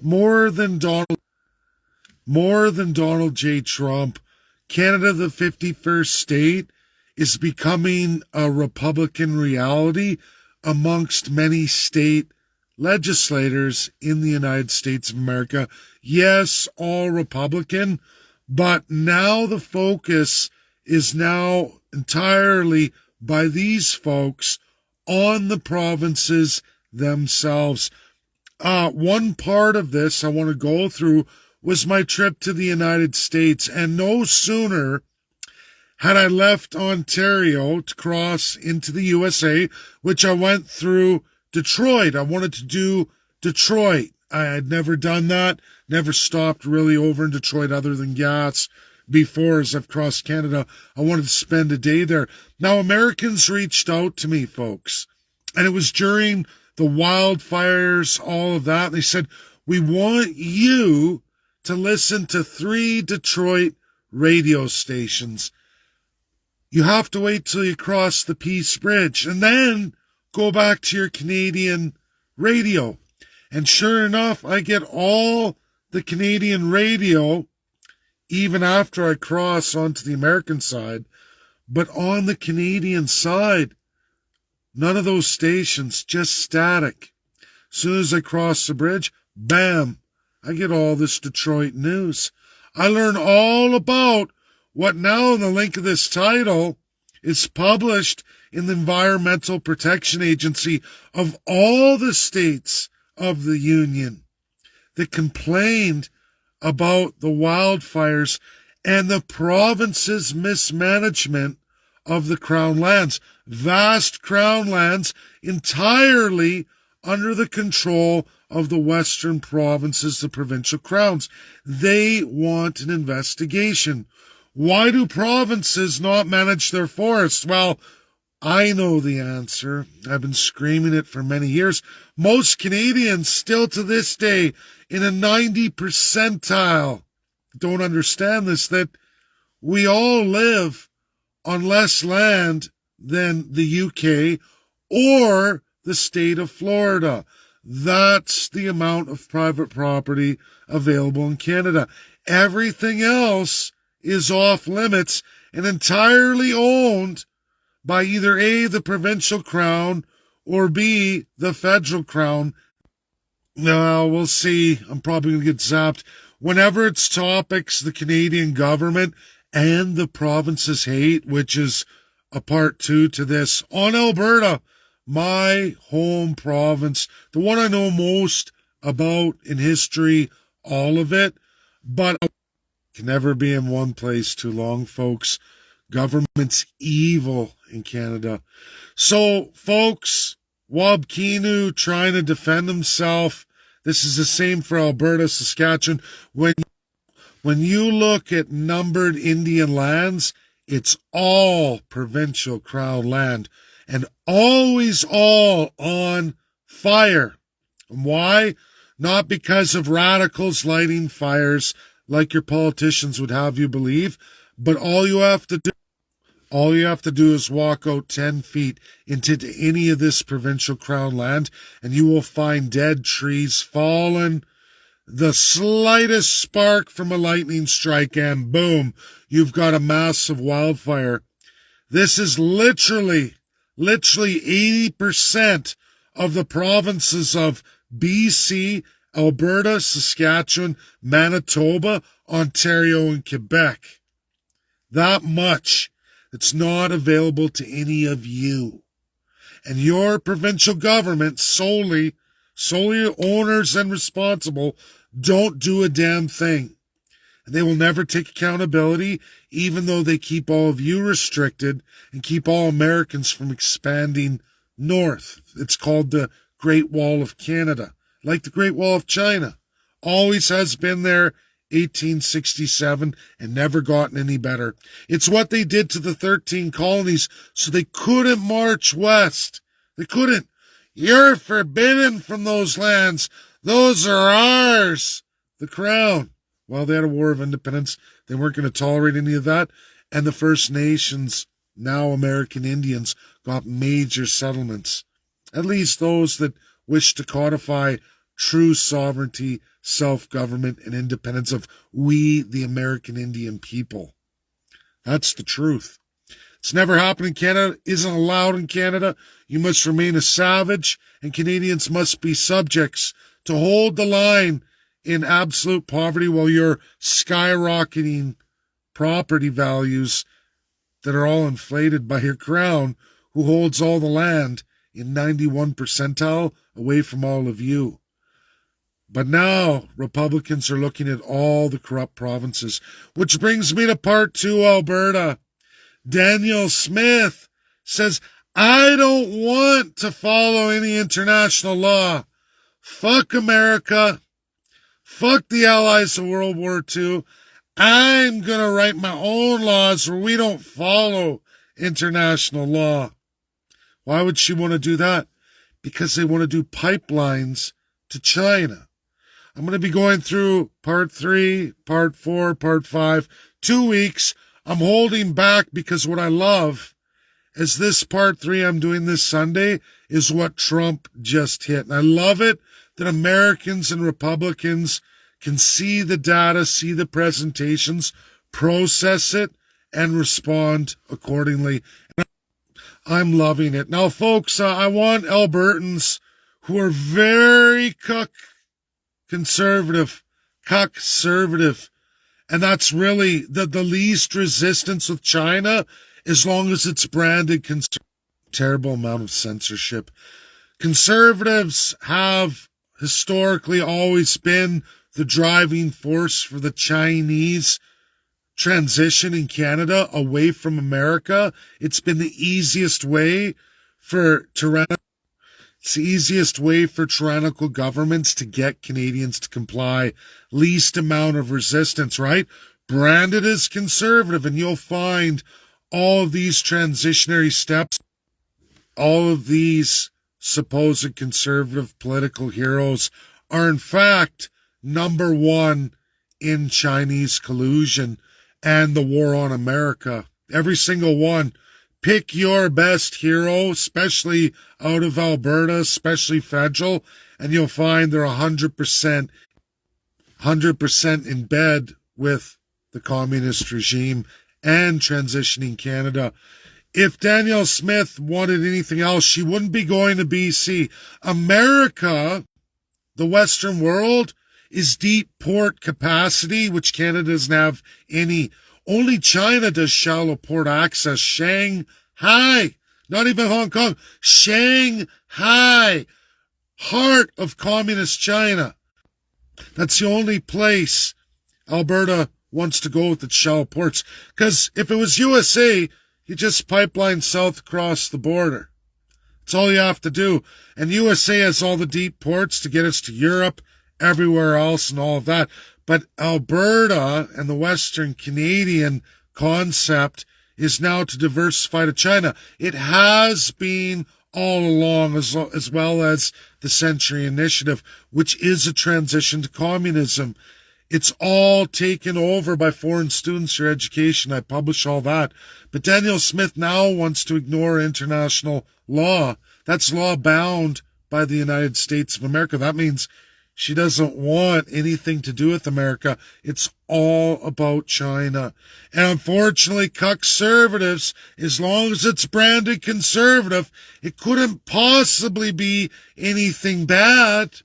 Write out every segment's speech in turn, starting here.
more than Donald more than Donald J. Trump, Canada, the 51st state, is becoming a Republican reality amongst many state legislators in the United States of America. Yes, all Republican, but now the focus is now entirely by these folks on the provinces themselves. One part of this I want to go through was my trip to the United States, and no sooner had I left Ontario to cross into the USA, which I went through Detroit. I wanted to do Detroit. I had never done that, never stopped really over in Detroit other than gas before as I've crossed Canada. I wanted to spend a day there. Now, Americans reached out to me, folks, and it was during the wildfires, all of that. They said, we want you to listen to 3 Detroit radio stations. You have to wait till you cross the Peace Bridge and then go back to your Canadian radio. And sure enough, I get all the Canadian radio even after I cross onto the American side. But on the Canadian side, none of those stations, just static. As soon as I cross the bridge, bam, I get all this Detroit news. I learn all about what now in the link of this title is published in the Environmental Protection Agency of all the states of the Union that complained about the wildfires and the province's mismanagement of the Crown lands. Vast Crown lands entirely under the control of the Western provinces, the provincial crowns. They want an investigation. Why do provinces not manage their forests? Well, I know the answer. I've been screaming it for many years. Most Canadians still to this day in a 90 percentile don't understand this, that we all live on less land than the UK or the state of Florida. That's the amount of private property available in Canada. Everything else is off limits and entirely owned by either A, the provincial crown, or B, the federal crown. Now, we'll see. I'm probably going to get zapped. Whenever it's topics the Canadian government and the provinces hate, which is a part 2 to this, on Alberta, my home province, the one I know most about in history, all of it, but I can never be in one place too long, folks. Government's evil in Canada. So, folks, Wabkinu trying to defend himself. This is the same for Alberta, Saskatchewan. When you look at numbered Indian lands, it's all provincial crown land and always all on fire. Why? Not because of radicals lighting fires like your politicians would have you believe, but all you have to do is walk out 10 feet into any of this provincial crown land and you will find dead trees fallen. The slightest spark from a lightning strike and boom, you've got a massive wildfire. This is literally 80% of the provinces of BC, Alberta, Saskatchewan, Manitoba, Ontario, and Quebec. That much. It's not available to any of you. And your provincial government, solely owners and responsible, don't do a damn thing. And they will never take accountability, even though they keep all of you restricted and keep all Americans from expanding north. It's called the Great Wall of Canada, like the Great Wall of China. Always has been there, 1867, and never gotten any better. It's what they did to the 13 colonies so they couldn't march west. They couldn't. You're forbidden from those lands. Those are ours. The Crown. Well, they had a war of independence. They weren't going to tolerate any of that. And the First Nations, now American Indians, got major settlements. At least those that wish to codify true sovereignty, self-government, and independence of we, the American Indian people. That's the truth. It's never happened in Canada, isn't allowed in Canada. You must remain a savage, and Canadians must be subjects to hold the line in absolute poverty while you're skyrocketing property values that are all inflated by your crown, who holds all the land in 91 percentile away from all of you. But now Republicans are looking at all the corrupt provinces, which brings me to part 2, Alberta. Danielle Smith says, I don't want to follow any international law. Fuck America. Fuck the allies of World War II. I'm going to write my own laws where we don't follow international law. Why would she want to do that? Because they want to do pipelines to China. I'm going to be going through part 3, part 4, part 5, 2 weeks. I'm holding back because what I love is this part 3 I'm doing this Sunday is what Trump just hit. And I love it that Americans and Republicans can see the data, see the presentations, process it, and respond accordingly. I'm loving it. Now, folks, I want Albertans who are very conservative, and that's really the least resistance with China, as long as it's branded terrible amount of censorship. Conservatives have historically always been the driving force for the Chinese transition in Canada away from America. It's been the easiest way for tyrannical governments to get Canadians to comply. Least amount of resistance, right? Branded as conservative, and you'll find all of these transitionary steps, all of these supposed conservative political heroes are in fact number one in Chinese collusion and the war on America. Every single one. Pick your best hero, especially out of Alberta, especially federal, and you'll find they're 100% in bed with the communist regime and transitioning Canada. If Danielle Smith wanted anything else, she wouldn't be going to BC. America, the Western world, is deep port capacity, which Canada doesn't have any. Only China does shallow port access. Shanghai, not even Hong Kong. Shanghai, heart of communist China. That's the only place Alberta wants to go with its shallow ports. Because if it was USA, you just pipeline south across the border. That's all you have to do. And USA has all the deep ports to get us to Europe, everywhere else, and all of that. But Alberta and the Western Canadian concept is now to diversify to China. It has been all along, as well as the Century Initiative, which is a transition to communism. It's all taken over by foreign students for education. I publish all that. But Danielle Smith now wants to ignore international law. That's law bound by the United States of America. That means she doesn't want anything to do with America. It's all about China. And unfortunately, conservatives, as long as it's branded conservative, it couldn't possibly be anything bad.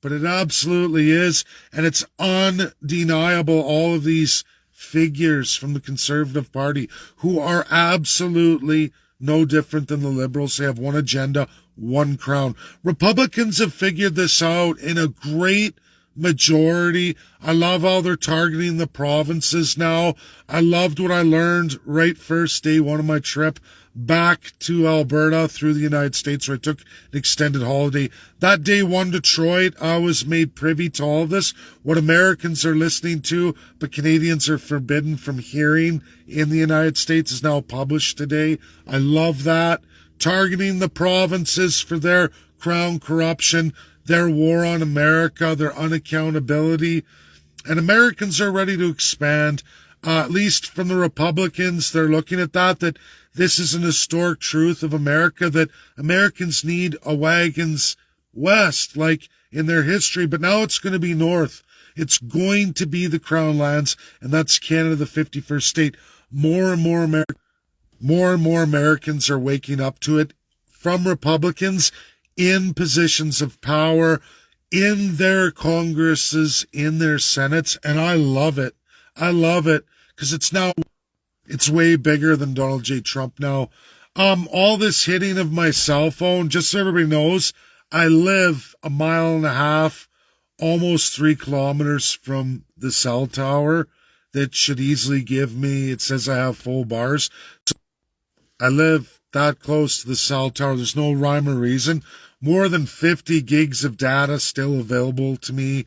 But it absolutely is. And it's undeniable, all of these figures from the Conservative Party who are absolutely no different than the Liberals. They have one agenda, one crown. Republicans have figured this out in a great majority. I love how they're targeting the provinces now. I loved what I learned right first day one of my trip back to Alberta through the United States, where I took an extended holiday. That day one, Detroit, I was made privy to all of this, what Americans are listening to, but Canadians are forbidden from hearing in the United States, is now published today. I love that. Targeting the provinces for their crown corruption, their war on America, their unaccountability. And Americans are ready to expand. At least from the Republicans, they're looking at that this is an historic truth of America, that Americans need a wagons west, like in their history, but now it's going to be north. It's going to be the Crown lands, and that's Canada, the 51st state. More and more Americans are waking up to it, from Republicans in positions of power, in their Congresses, in their Senates, and I love it. I love it because it's way bigger than Donald J. Trump now. All this hitting of my cell phone, just so everybody knows, I live 1.5 miles, almost 3 kilometers from the cell tower that should easily give me, it says I have full bars. So I live that close to the cell tower. There's no rhyme or reason. More than 50 gigs of data still available to me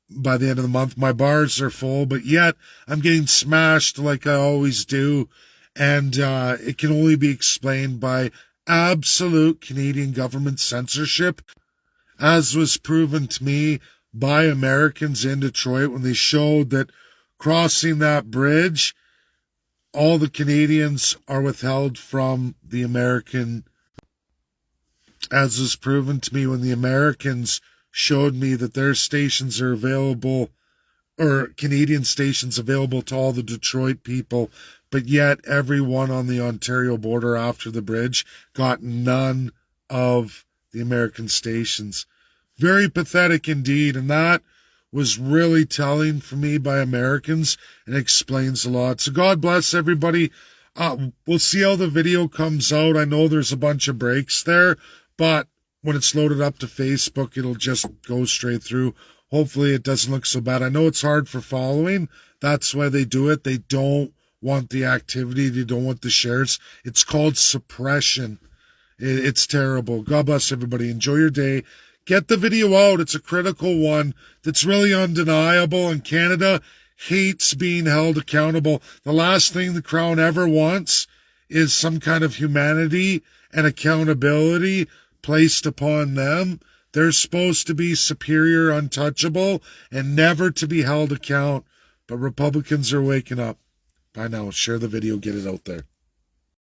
by the end of the month. My bars are full, but yet I'm getting smashed like I always do. And it can only be explained by absolute Canadian government censorship, as was proven to me by Americans in Detroit when they showed that crossing that bridge, all the Canadians are withheld from the American, as was proven to me when the Americans showed me that their stations are available, or Canadian stations available to all the Detroit people, but yet everyone on the Ontario border after the bridge got none of the American stations. Very pathetic indeed, and that was really telling for me by Americans, and explains a lot. So God bless everybody. We'll see how the video comes out. I know there's a bunch of breaks there, but when it's loaded up to Facebook, it'll just go straight through. Hopefully it doesn't look so bad. I know it's hard for following. That's why they do it. They don't want the activity. They don't want the shares. It's called suppression. It's terrible. God bless everybody. Enjoy your day. Get the video out. It's a critical one that's really undeniable, and Canada hates being held accountable. The last thing the Crown ever wants is some kind of humanity and accountability placed upon them. They're supposed to be superior, untouchable, and never to be held account. But Republicans are waking up. Bye now. Share the video. Get it out there.